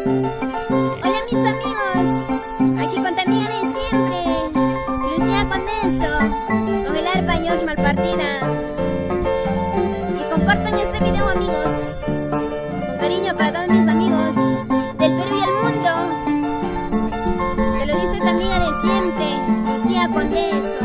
Hola mis amigos, aquí con tu amiga de siempre, Lucía con eso, con el arpa años mal partida. Que compartan este video amigos, con cariño para todos mis amigos del Perú y el mundo. Te lo dice tu amiga de siempre, Lucía con eso.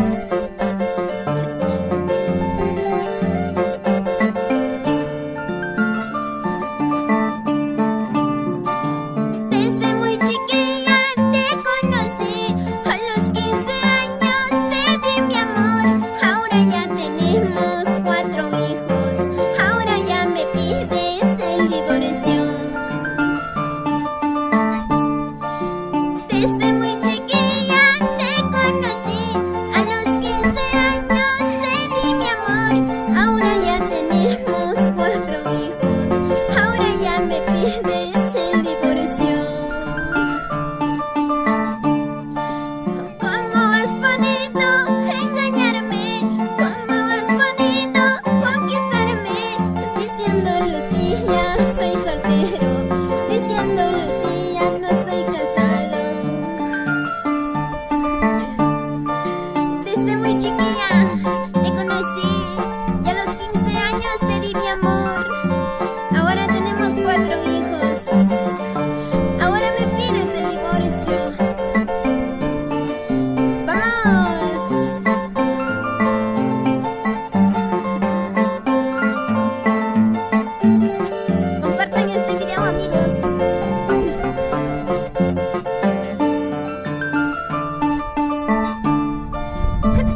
Desde muy chiquilla te conocí, a los 15 años te di mi amor. Ahora ya tenemos 4 hijos, ahora ya me pides el divorcio. ¿Cómo has podido engañarme? ¿Cómo has podido conquistarme? Diciendo Lucía soy soltero, diciendo Lucía no soy casado. Desde muy chiquilla te conocí y a los 15 años te di mi amor. Ahora tenemos 4 hijos, ahora me pides el divorcio. ¡Vamos! Compartan este video amigos.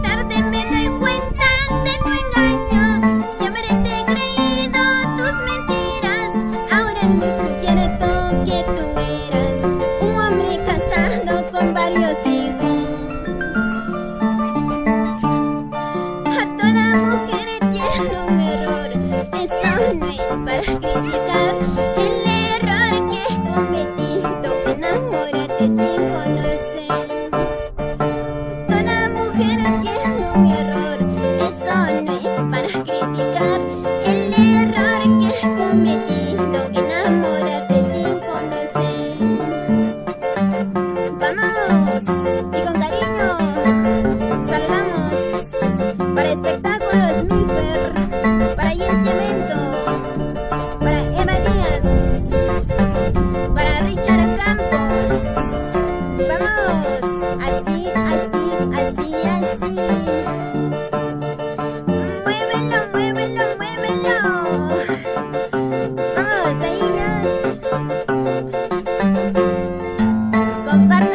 Tarde me doy cuenta de tu engaño, y haberte creído tus mentiras. Ahora el mundo quiere todo que tú eras un hombre casado con varios hijos. A toda mujer tiene un error, eso no es para criticar. El error que he cometido, enamórate sin conocer. Toda mujer tiene un error, eso no es para criticar. El error que he cometido, enamórate sin conocer. Vamos, y con cariño, saludamos para espectáculos Mifer, para Jessy Evento, para Eva Díaz, para Richard Campos. Vamos, así, así, así, así. Muévelo, muévelo, muévelo. Vamos, ahí ya. Comparte.